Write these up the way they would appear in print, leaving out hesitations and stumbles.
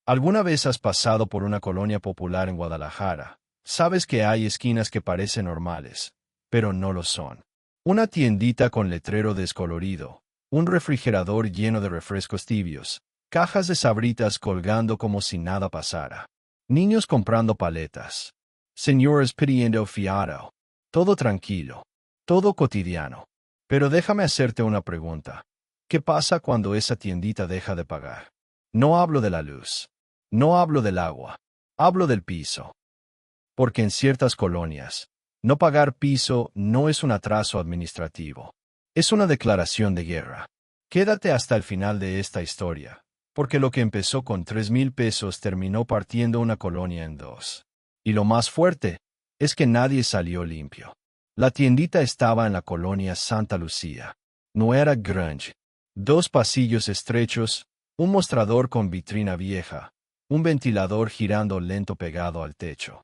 ¿Alguna vez has pasado por una colonia popular en Guadalajara? Sabes que hay esquinas que parecen normales, pero no lo son. Una tiendita con letrero descolorido, un refrigerador lleno de refrescos tibios, cajas de Sabritas colgando como si nada pasara, niños comprando paletas, señores pidiendo fiado. Todo tranquilo, todo cotidiano. Pero déjame hacerte una pregunta. ¿Qué pasa cuando esa tiendita deja de pagar? No hablo de la luz. No hablo del agua. Hablo del piso. Porque en ciertas colonias, no pagar piso no es un atraso administrativo. Es una declaración de guerra. Quédate hasta el final de esta historia, porque lo que empezó con 3,000 pesos terminó partiendo una colonia en dos. Y lo más fuerte es que nadie salió limpio. La tiendita estaba en la colonia Santa Lucía. No era grunge. 2 pasillos estrechos, un mostrador con vitrina vieja, un ventilador girando lento pegado al techo.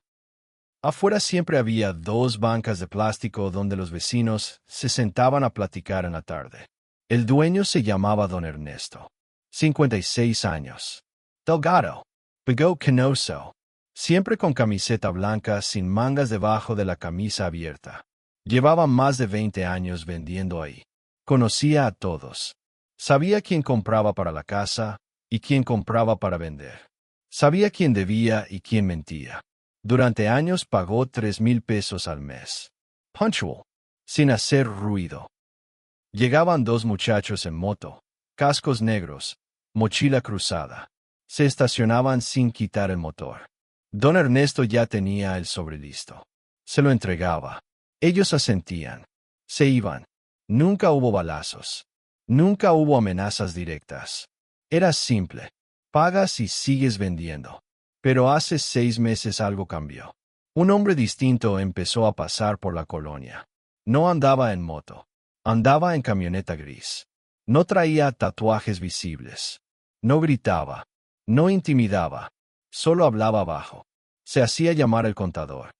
Afuera siempre había 2 bancas de plástico donde los vecinos se sentaban a platicar en la tarde. El dueño se llamaba Don Ernesto. 56 años. Delgado. Pegó canoso. Siempre con camiseta blanca sin mangas debajo de la camisa abierta. Llevaba más de 20 años vendiendo ahí. Conocía a todos. Sabía quién compraba para la casa y quién compraba para vender. Sabía quién debía y quién mentía. Durante años pagó 3,000 pesos al mes. Punctual. Sin hacer ruido. Llegaban 2 muchachos en moto, cascos negros, mochila cruzada. Se estacionaban sin quitar el motor. Don Ernesto ya tenía el sobre listo. Se lo entregaba. Ellos asentían. Se iban. Nunca hubo balazos. Nunca hubo amenazas directas. Era simple. Pagas y sigues vendiendo. Pero hace 6 meses algo cambió. Un hombre distinto empezó a pasar por la colonia. No andaba en moto. Andaba en camioneta gris. No traía tatuajes visibles. No gritaba. No intimidaba. Solo hablaba bajo. Se hacía llamar el contador.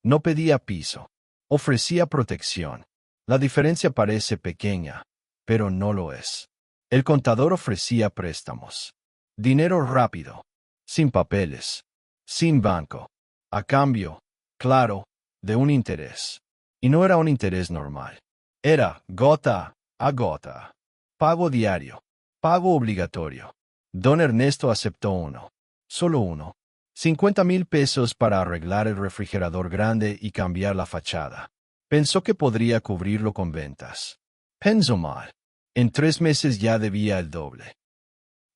No pedía piso. Ofrecía protección. La diferencia parece pequeña, pero no lo es. El contador ofrecía préstamos. Dinero rápido. Sin papeles. Sin banco. A cambio, claro, de un interés. Y no era un interés normal. Era gota a gota. Pago diario. Pago obligatorio. Don Ernesto aceptó uno. Solo uno. 50,000 pesos para arreglar el refrigerador grande y cambiar la fachada. Pensó que podría cubrirlo con ventas. Pensó mal. En 3 meses ya debía el doble.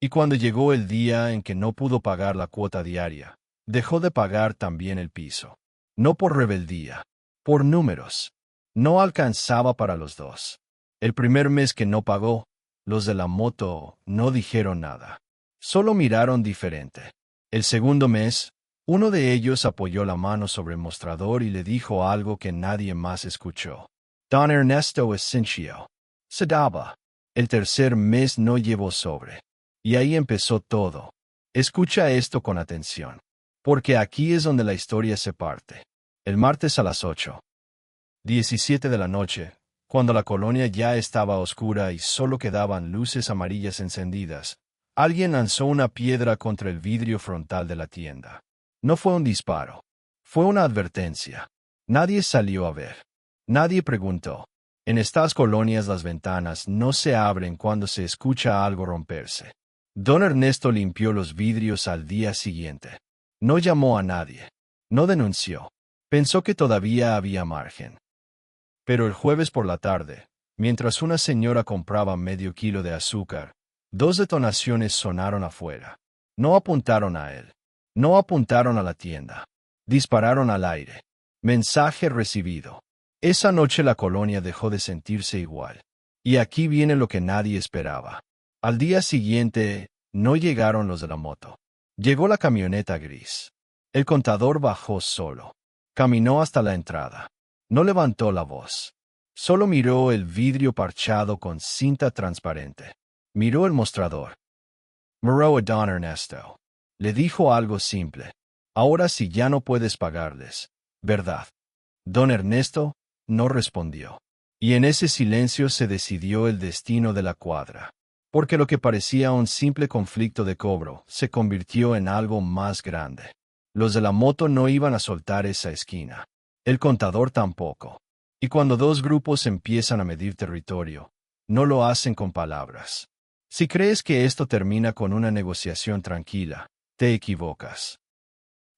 Y cuando llegó el día en que no pudo pagar la cuota diaria, dejó de pagar también el piso. No por rebeldía. Por números. No alcanzaba para los dos. El primer mes que no pagó, los de la moto no dijeron nada. Solo miraron diferente. El segundo mes, uno de ellos apoyó la mano sobre el mostrador y le dijo algo que nadie más escuchó. Don Ernesto Esencio. Se daba. El tercer mes no llevó sobre. Y ahí empezó todo. Escucha esto con atención. Porque aquí es donde la historia se parte. El martes a las 8:17 de la noche, cuando la colonia ya estaba oscura y solo quedaban luces amarillas encendidas, alguien lanzó una piedra contra el vidrio frontal de la tienda. No fue un disparo. Fue una advertencia. Nadie salió a ver. Nadie preguntó. En estas colonias las ventanas no se abren cuando se escucha algo romperse. Don Ernesto limpió los vidrios al día siguiente. No llamó a nadie. No denunció. Pensó que todavía había margen. Pero el jueves por la tarde, mientras una señora compraba medio kilo de azúcar, 2 detonaciones sonaron afuera. No apuntaron a él. No apuntaron a la tienda. Dispararon al aire. Mensaje recibido. Esa noche la colonia dejó de sentirse igual. Y aquí viene lo que nadie esperaba. Al día siguiente, no llegaron los de la moto. Llegó la camioneta gris. El contador bajó solo. Caminó hasta la entrada. No levantó la voz. Solo miró el vidrio parchado con cinta transparente. Miró el mostrador. Miró a Don Ernesto. Le dijo algo simple. Ahora sí ya no puedes pagarles, ¿verdad? Don Ernesto no respondió. Y en ese silencio se decidió el destino de la cuadra. porque lo que parecía un simple conflicto de cobro se convirtió en algo más grande. Los de la moto no iban a soltar esa esquina. El contador tampoco. Y cuando dos grupos empiezan a medir territorio, no lo hacen con palabras. Si crees que esto termina con una negociación tranquila, te equivocas.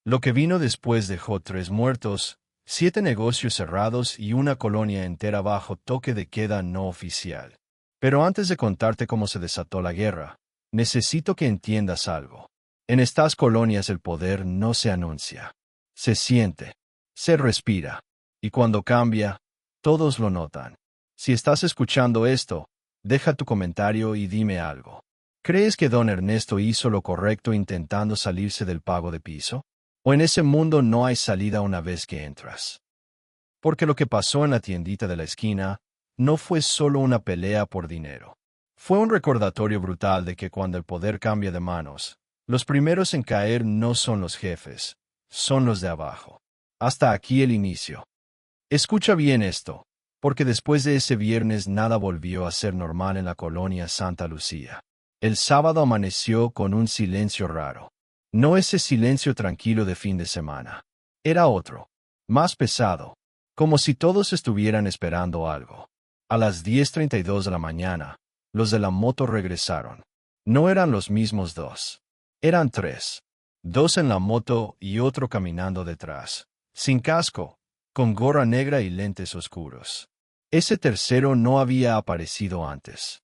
Lo que vino después dejó 3 muertos, 7 negocios cerrados y una colonia entera bajo toque de queda no oficial. Pero antes de contarte cómo se desató la guerra, necesito que entiendas algo. En estas colonias el poder no se anuncia. Se siente. Se respira. Y cuando cambia, todos lo notan. Si estás escuchando esto, deja tu comentario y dime algo. ¿Crees que don Ernesto hizo lo correcto intentando salirse del pago de piso? ¿O en ese mundo no hay salida una vez que entras? Porque lo que pasó en la tiendita de la esquina no fue solo una pelea por dinero. Fue un recordatorio brutal de que cuando el poder cambia de manos, los primeros en caer no son los jefes, son los de abajo. Hasta aquí el inicio. Escucha bien esto, porque después de ese viernes nada volvió a ser normal en la colonia Santa Lucía. El sábado amaneció con un silencio raro. No ese silencio tranquilo de fin de semana. Era otro, más pesado, como si todos estuvieran esperando algo. A las 10:32 de la mañana, los de la moto regresaron. No eran los mismos dos. Eran 3. 2 en la moto y otro caminando detrás, sin casco, con gorra negra y lentes oscuros. Ese tercero no había aparecido antes.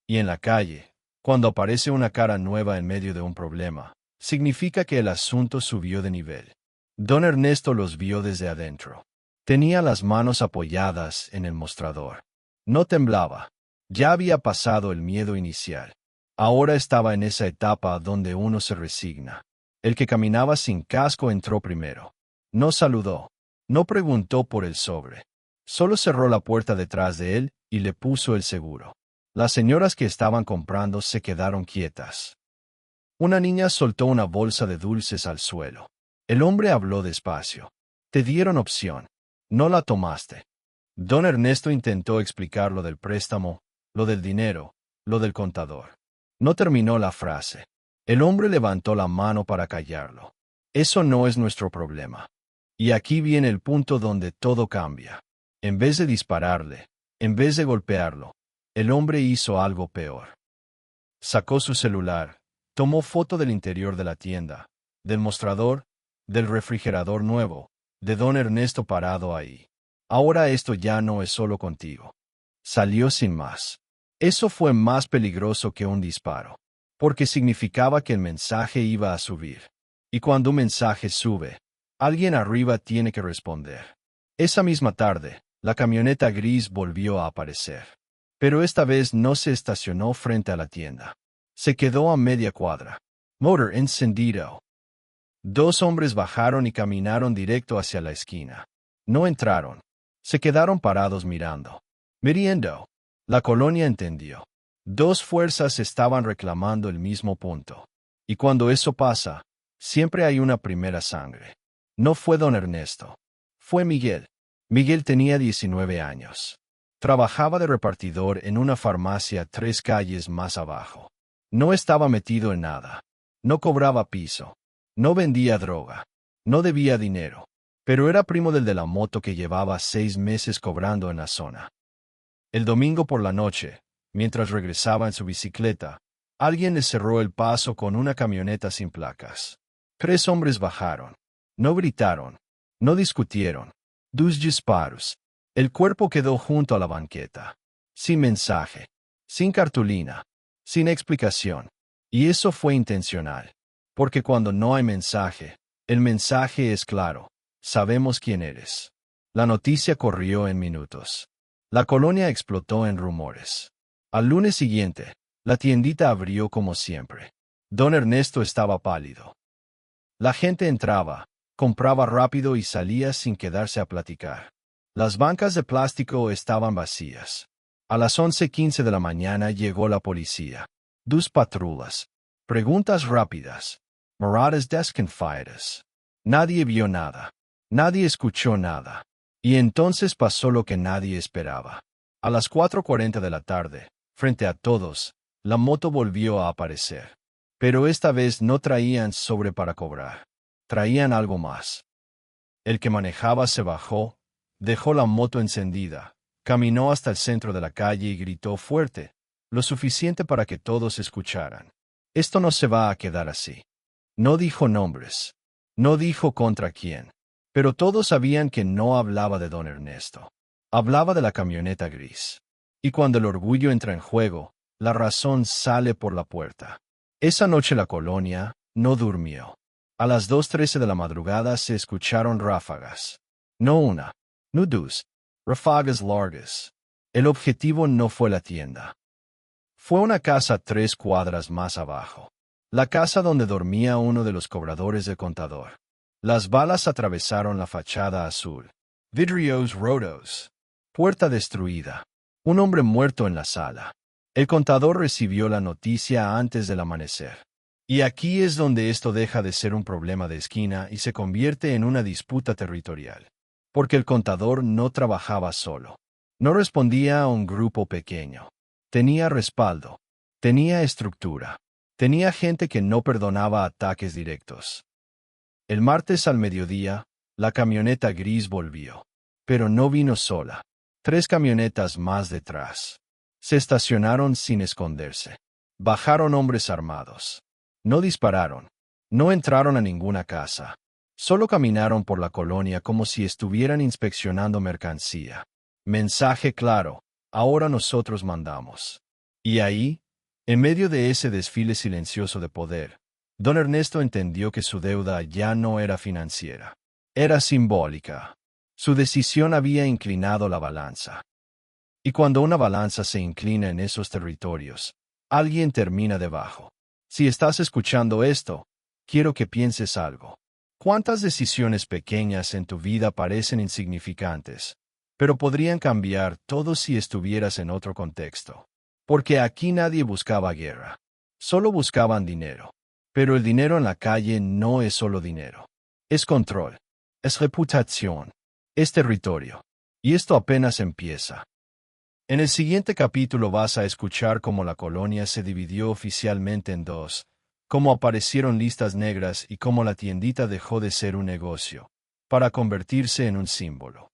Y en la calle, cuando aparece una cara nueva en medio de un problema, significa que el asunto subió de nivel. Don Ernesto los vio desde adentro. Tenía las manos apoyadas en el mostrador. No temblaba. Ya había pasado el miedo inicial. Ahora estaba en esa etapa donde uno se resigna. El que caminaba sin casco entró primero. No saludó. No preguntó por el sobre. Solo cerró la puerta detrás de él y le puso el seguro. Las señoras que estaban comprando se quedaron quietas. Una niña soltó una bolsa de dulces al suelo. El hombre habló despacio. Te dieron opción. No la tomaste. Don Ernesto intentó explicar lo del préstamo, lo del dinero, lo del contador. No terminó la frase. El hombre levantó la mano para callarlo. Eso no es nuestro problema. Y aquí viene el punto donde todo cambia. En vez de dispararle, en vez de golpearlo, el hombre hizo algo peor. Sacó su celular, tomó foto del interior de la tienda, del mostrador, del refrigerador nuevo, de don Ernesto parado ahí. Ahora esto ya no es solo contigo. Salió sin más. Eso fue más peligroso que un disparo, porque significaba que el mensaje iba a subir. Y cuando un mensaje sube, alguien arriba tiene que responder. Esa misma tarde, la camioneta gris volvió a aparecer. Pero esta vez no se estacionó frente a la tienda. Se quedó a media cuadra. Motor encendido. 2 hombres bajaron y caminaron directo hacia la esquina. No entraron. Se quedaron parados mirando. Miriendo. La colonia entendió. 2 fuerzas estaban reclamando el mismo punto. Y cuando eso pasa, siempre hay una primera sangre. No fue don Ernesto. Fue Miguel. Miguel tenía 19 años. Trabajaba de repartidor en una farmacia 3 calles más abajo. No estaba metido en nada. No cobraba piso. No vendía droga. No debía dinero. Pero era primo del de la moto que llevaba 6 meses cobrando en la zona. El domingo por la noche, mientras regresaba en su bicicleta, alguien le cerró el paso con una camioneta sin placas. 3 hombres bajaron. No gritaron. No discutieron. 2 disparos. El cuerpo quedó junto a la banqueta. Sin mensaje. Sin cartulina. Sin explicación. Y eso fue intencional. Porque cuando no hay mensaje, el mensaje es claro. Sabemos quién eres. La noticia corrió en minutos. La colonia explotó en rumores. Al lunes siguiente, la tiendita abrió como siempre. Don Ernesto estaba pálido. La gente entraba, compraba rápido y salía sin quedarse a platicar. Las bancas de plástico estaban vacías. A las 11:15 de la mañana llegó la policía. 2 patrullas. Preguntas rápidas. Miradas desconfiadas. Nadie vio nada. Nadie escuchó nada. Y entonces pasó lo que nadie esperaba. A las 4:40 de la tarde, frente a todos, La moto volvió a aparecer. Pero esta vez no traían sobre para cobrar. Traían algo más. El que manejaba se bajó, dejó la moto encendida, caminó hasta el centro de la calle y gritó fuerte, lo suficiente para que todos escucharan. Esto no se va a quedar así. No dijo nombres. No dijo contra quién. Pero todos sabían que no hablaba de don Ernesto. Hablaba de la camioneta gris. Y cuando el orgullo entra en juego, la razón sale por la puerta. Esa noche la colonia no durmió. A las 2:13 de la madrugada se escucharon ráfagas. No una, no dos, ráfagas largas. El objetivo no fue la tienda. Fue una casa 3 cuadras más abajo. La casa donde dormía uno de los cobradores del contador. Las balas atravesaron la fachada azul. Vidrios rotos. Puerta destruida. Un hombre muerto en la sala. El contador recibió la noticia antes del amanecer. Y aquí es donde esto deja de ser un problema de esquina y se convierte en una disputa territorial. Porque el contador no trabajaba solo. No respondía a un grupo pequeño. Tenía respaldo. Tenía estructura. Tenía gente que no perdonaba ataques directos. El martes al mediodía, la camioneta gris volvió. Pero no vino sola. 3 camionetas más detrás. Se estacionaron sin esconderse. Bajaron hombres armados. No dispararon. No entraron a ninguna casa. Solo caminaron por la colonia como si estuvieran inspeccionando mercancía. Mensaje claro, ahora nosotros mandamos. Y ahí, en medio de ese desfile silencioso de poder, don Ernesto entendió que su deuda ya no era financiera. Era simbólica. Su decisión había inclinado la balanza. Y cuando una balanza se inclina en esos territorios, alguien termina debajo. Si estás escuchando esto, quiero que pienses algo. ¿Cuántas decisiones pequeñas en tu vida parecen insignificantes, pero podrían cambiar todo si estuvieras en otro contexto? Porque aquí nadie buscaba guerra. Solo buscaban dinero. Pero el dinero en la calle no es solo dinero. Es control. Es reputación. Es territorio. Y esto apenas empieza. En el siguiente capítulo vas a escuchar cómo la colonia se dividió oficialmente en dos, cómo aparecieron listas negras y cómo la tiendita dejó de ser un negocio, para convertirse en un símbolo.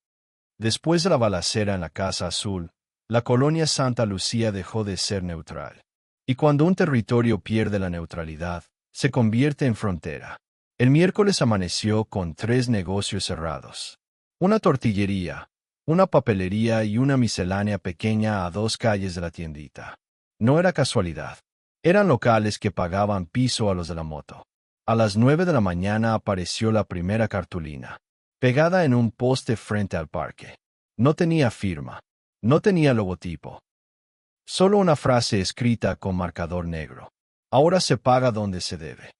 Después de la balacera en la Casa Azul, la colonia Santa Lucía dejó de ser neutral. Y cuando un territorio pierde la neutralidad, se convierte en frontera. El miércoles amaneció con 3 negocios cerrados. Una tortillería, una papelería y una miscelánea pequeña a 2 calles de la tiendita. No era casualidad. Eran locales que pagaban piso a los de la moto. A las 9 de la mañana apareció la primera cartulina, pegada en un poste frente al parque. No tenía firma. No tenía logotipo. Solo una frase escrita con marcador negro. Ahora se paga donde se debe.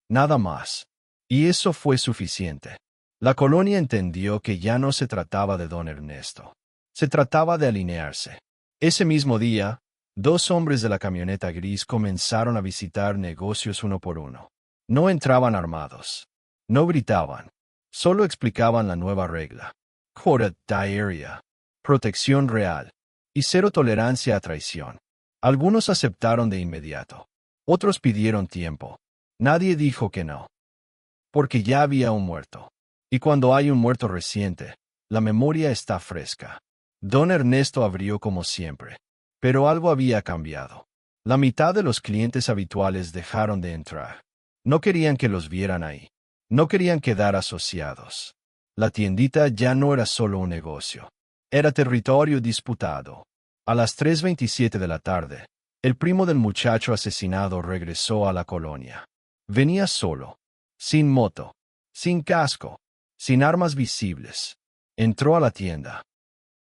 Nada más. Y eso fue suficiente. La colonia entendió que ya no se trataba de don Ernesto. Se trataba de alinearse. Ese mismo día, 2 hombres de la camioneta gris comenzaron a visitar negocios uno por uno. No entraban armados. No gritaban. Solo explicaban la nueva regla. Quota diaria. Protección real. Y 0 tolerancia a traición. Algunos aceptaron de inmediato. Otros pidieron tiempo. Nadie dijo que no. Porque ya había un muerto. Y cuando hay un muerto reciente, la memoria está fresca. Don Ernesto abrió como siempre. Pero algo había cambiado. La mitad de los clientes habituales dejaron de entrar. No querían que los vieran ahí. No querían quedar asociados. La tiendita ya no era solo un negocio. Era territorio disputado. A las 3:27 de la tarde, el primo del muchacho asesinado regresó a la colonia. Venía solo, sin moto, sin casco, sin armas visibles. Entró a la tienda.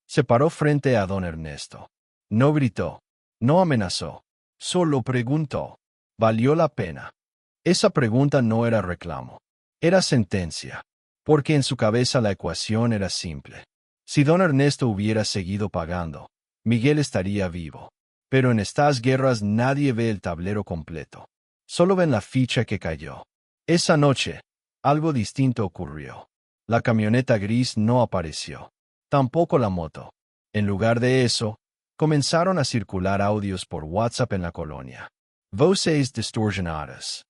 Se paró frente a don Ernesto. No gritó, no amenazó, solo preguntó. ¿Valió la pena? Esa pregunta no era reclamo. Era sentencia. Porque en su cabeza la ecuación era simple. Si don Ernesto hubiera seguido pagando, Miguel estaría vivo. Pero en estas guerras nadie ve el tablero completo. Solo ven la ficha que cayó. Esa noche, algo distinto ocurrió. La camioneta gris no apareció. Tampoco la moto. En lugar de eso, Comenzaron a circular audios por WhatsApp en la colonia. Voces distorsionadas.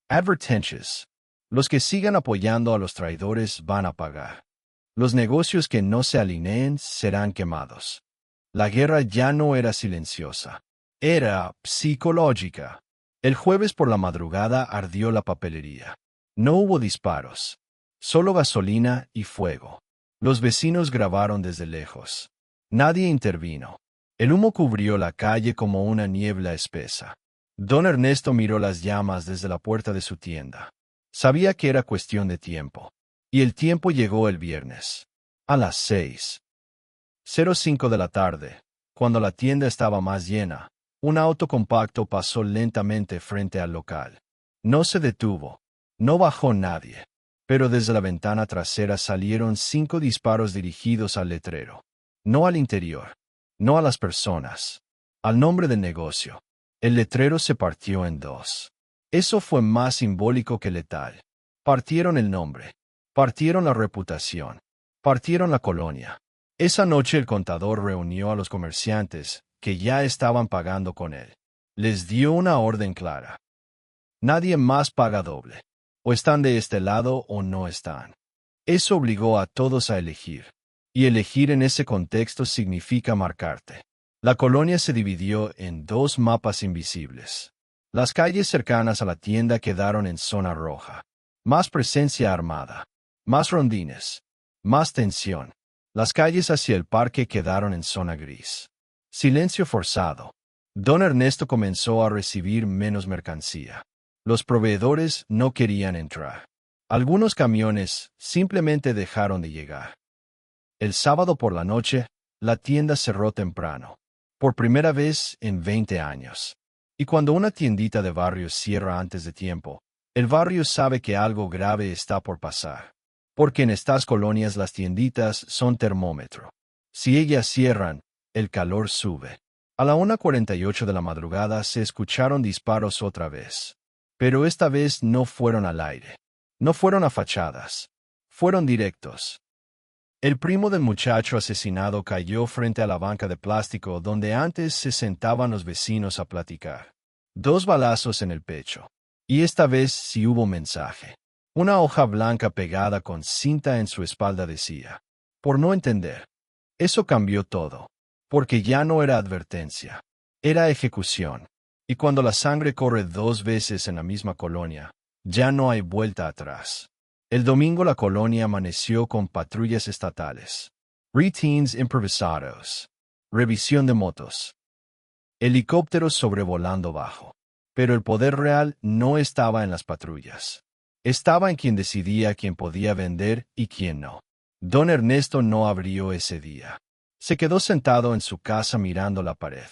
Advertencias. Los que sigan apoyando a los traidores van a pagar. Los negocios que no se alineen serán quemados. La guerra ya no era silenciosa. Era psicológica. El jueves por la madrugada ardió la papelería. No hubo disparos. Solo gasolina y fuego. Los vecinos grabaron desde lejos. Nadie intervino. El humo cubrió la calle como una niebla espesa. Don Ernesto miró las llamas desde la puerta de su tienda. Sabía que era cuestión de tiempo. Y el tiempo llegó el viernes. A las 6:05 de la tarde, cuando la tienda estaba más llena, un auto compacto pasó lentamente frente al local. No se detuvo. No bajó nadie. Pero desde la ventana trasera salieron 5 disparos dirigidos al letrero. No al interior. No a las personas. Al nombre del negocio. El letrero se partió en dos. Eso fue más simbólico que letal. Partieron el nombre. Partieron la reputación. Partieron la colonia. Esa noche el contador reunió a los comerciantes, que ya estaban pagando con él. Les dio una orden clara. Nadie más paga doble. O están de este lado o no están. Eso obligó a todos a elegir. Y elegir en ese contexto significa marcarte. La colonia se dividió en 2 mapas invisibles. Las calles cercanas a la tienda quedaron en zona roja. Más presencia armada. Más rondines. Más tensión. Las calles hacia el parque quedaron en zona gris. Silencio forzado. Don Ernesto comenzó a recibir menos mercancía. Los proveedores no querían entrar. Algunos camiones simplemente dejaron de llegar. El sábado por la noche, la tienda cerró temprano. Por primera vez en 20 años. Y cuando una tiendita de barrio cierra antes de tiempo, el barrio sabe que algo grave está por pasar. Porque en estas colonias las tienditas son termómetro. Si ellas cierran, el calor sube. A la 1:48 de la madrugada se escucharon disparos otra vez. Pero esta vez no fueron al aire. No fueron a fachadas. Fueron directos. El primo del muchacho asesinado cayó frente a la banca de plástico donde antes se sentaban los vecinos a platicar. 2 balazos en el pecho. Y esta vez sí hubo mensaje. Una hoja blanca pegada con cinta en su espalda decía: por no entender. Eso cambió todo. Porque ya no era advertencia. Era ejecución. Y cuando la sangre corre 2 veces en la misma colonia, ya no hay vuelta atrás. El domingo la colonia amaneció con patrullas estatales. Routines improvisados. Revisión de motos. Helicópteros sobrevolando bajo. Pero el poder real no estaba en las patrullas. Estaba en quien decidía quién podía vender y quién no. Don Ernesto no abrió ese día. Se quedó sentado en su casa mirando la pared.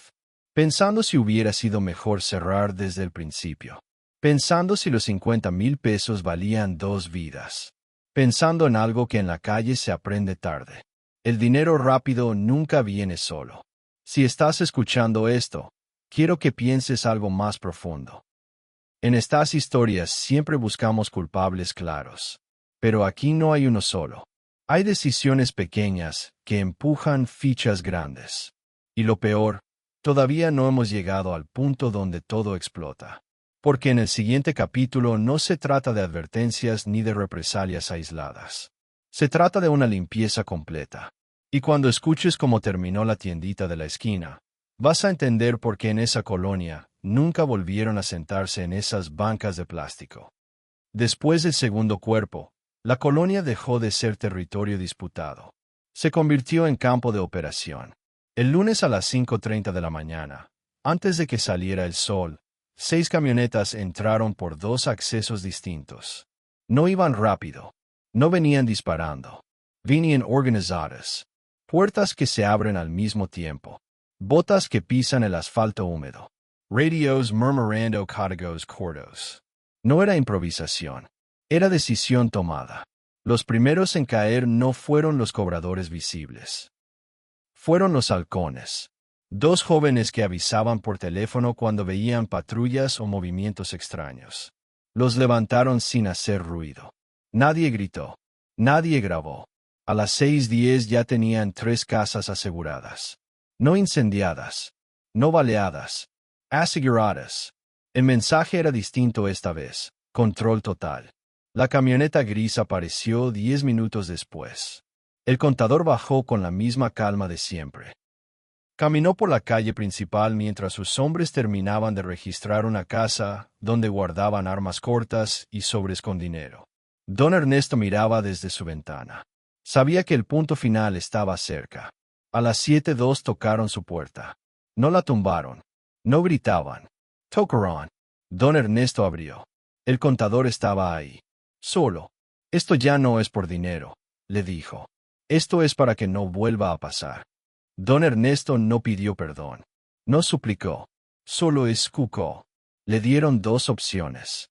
Pensando si hubiera sido mejor cerrar desde el principio. Pensando si los 50,000 pesos valían 2 vidas. Pensando en algo que en la calle se aprende tarde. El dinero rápido nunca viene solo. Si estás escuchando esto, quiero que pienses algo más profundo. En estas historias siempre buscamos culpables claros. Pero aquí no hay uno solo. Hay decisiones pequeñas que empujan fichas grandes. Y lo peor, todavía no hemos llegado al punto donde todo explota. Porque en el siguiente capítulo no se trata de advertencias ni de represalias aisladas. Se trata de una limpieza completa. Y cuando escuches cómo terminó la tiendita de la esquina, vas a entender por qué en esa colonia nunca volvieron a sentarse en esas bancas de plástico. Después del segundo cuerpo, la colonia dejó de ser territorio disputado. Se convirtió en campo de operación. El lunes a las 5:30 de la mañana, antes de que saliera el sol, 6 camionetas entraron por 2 accesos distintos. No iban rápido. No venían disparando. Venían organizadas. Puertas que se abren al mismo tiempo. Botas que pisan el asfalto húmedo. Radios murmurando códigos cortos. No era improvisación. Era decisión tomada. Los primeros en caer no fueron los cobradores visibles. Fueron los halcones. 2 jóvenes que avisaban por teléfono cuando veían patrullas o movimientos extraños. Los levantaron sin hacer ruido. Nadie gritó. Nadie grabó. A las 6:10 ya tenían 3 casas aseguradas. No incendiadas. No baleadas. Aseguradas. El mensaje era distinto esta vez. Control total. La camioneta gris apareció 10 minutos después. El contador bajó con la misma calma de siempre. Caminó por la calle principal mientras sus hombres terminaban de registrar una casa donde guardaban armas cortas y sobres con dinero. Don Ernesto miraba desde su ventana. Sabía que el punto final estaba cerca. A las 7:02 tocaron su puerta. No la tumbaron. No gritaban. Tocaron. Don Ernesto abrió. El contador estaba ahí. Solo. Esto ya no es por dinero, le dijo. Esto es para que no vuelva a pasar. Don Ernesto no pidió perdón. No suplicó. Solo escuchó. Le dieron dos opciones.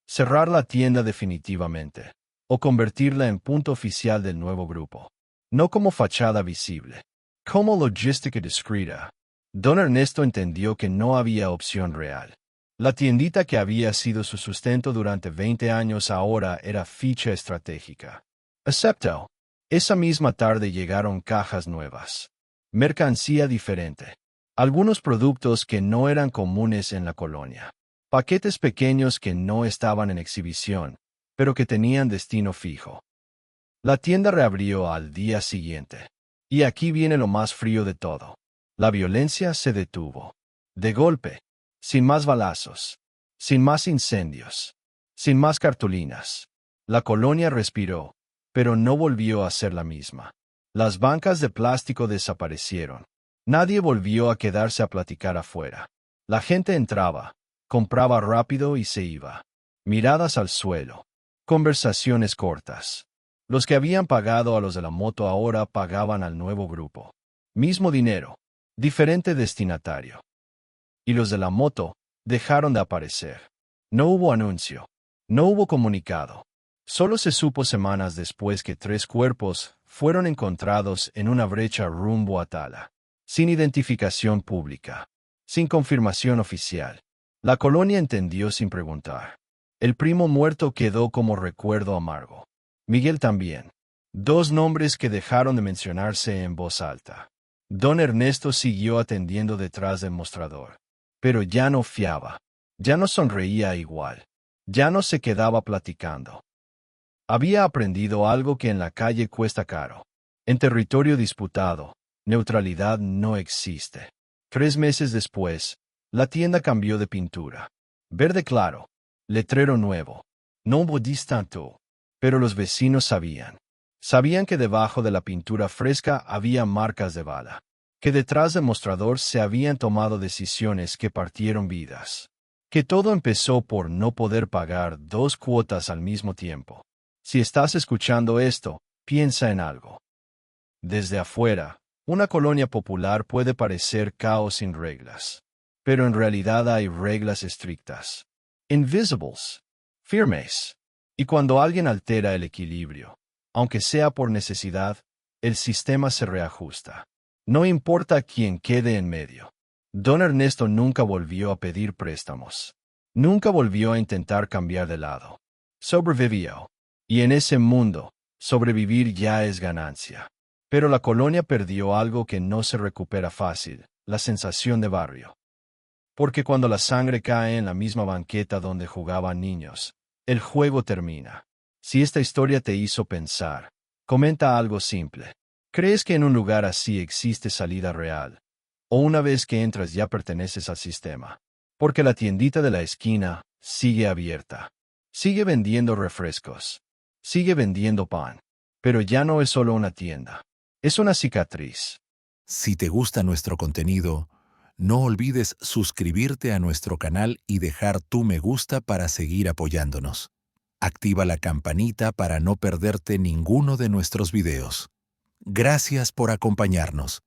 Cerrar la tienda definitivamente, o convertirla en punto oficial del nuevo grupo. No como fachada visible, como logística discreta. Don Ernesto entendió que no había opción real. La tiendita que había sido su sustento durante 20 años ahora era ficha estratégica. Aceptó. Esa misma tarde llegaron cajas nuevas. Mercancía diferente. Algunos productos que no eran comunes en la colonia. Paquetes pequeños que no estaban en exhibición, pero que tenían destino fijo. La tienda reabrió al día siguiente. Y aquí viene lo más frío de todo. La violencia se detuvo. De golpe. Sin más balazos. Sin más incendios. Sin más cartulinas. La colonia respiró, pero no volvió a ser la misma. Las bancas de plástico desaparecieron. Nadie volvió a quedarse a platicar afuera. La gente entraba, compraba rápido y se iba. Miradas al suelo. Conversaciones cortas. Los que habían pagado a los de la moto ahora pagaban al nuevo grupo. Mismo dinero. Diferente destinatario. Y los de la moto dejaron de aparecer. No hubo anuncio. No hubo comunicado. Solo se supo semanas después que 3 cuerpos fueron encontrados en una brecha rumbo a Tala. Sin identificación pública. Sin confirmación oficial. La colonia entendió sin preguntar. El primo muerto quedó como recuerdo amargo. Miguel también. 2 nombres que dejaron de mencionarse en voz alta. Don Ernesto siguió atendiendo detrás del mostrador. Pero ya no fiaba. Ya no sonreía igual. Ya no se quedaba platicando. Había aprendido algo que en la calle cuesta caro. En territorio disputado, neutralidad no existe. 3 meses después, la tienda cambió de pintura. Verde claro. Letrero nuevo. No hubo tanto. Pero los vecinos sabían. Sabían que debajo de la pintura fresca había marcas de bala. Que detrás del mostrador se habían tomado decisiones que partieron vidas. Que todo empezó por no poder pagar 2 cuotas al mismo tiempo. Si estás escuchando esto, piensa en algo. Desde afuera, una colonia popular puede parecer caos sin reglas. Pero en realidad hay reglas estrictas. Invisibles. Firmes. Y cuando alguien altera el equilibrio, aunque sea por necesidad, el sistema se reajusta. No importa quién quede en medio. Don Ernesto nunca volvió a pedir préstamos. Nunca volvió a intentar cambiar de lado. Sobrevivió. Y en ese mundo, sobrevivir ya es ganancia. Pero la colonia perdió algo que no se recupera fácil, la sensación de barrio. Porque cuando la sangre cae en la misma banqueta donde jugaban niños, el juego termina. Si esta historia te hizo pensar, comenta algo simple. ¿Crees que en un lugar así existe salida real? ¿O una vez que entras ya perteneces al sistema? Porque la tiendita de la esquina sigue abierta. Sigue vendiendo refrescos. Sigue vendiendo pan. Pero ya no es solo una tienda. Es una cicatriz. Si te gusta nuestro contenido, no olvides suscribirte a nuestro canal y dejar tu me gusta para seguir apoyándonos. Activa la campanita para no perderte ninguno de nuestros videos. Gracias por acompañarnos.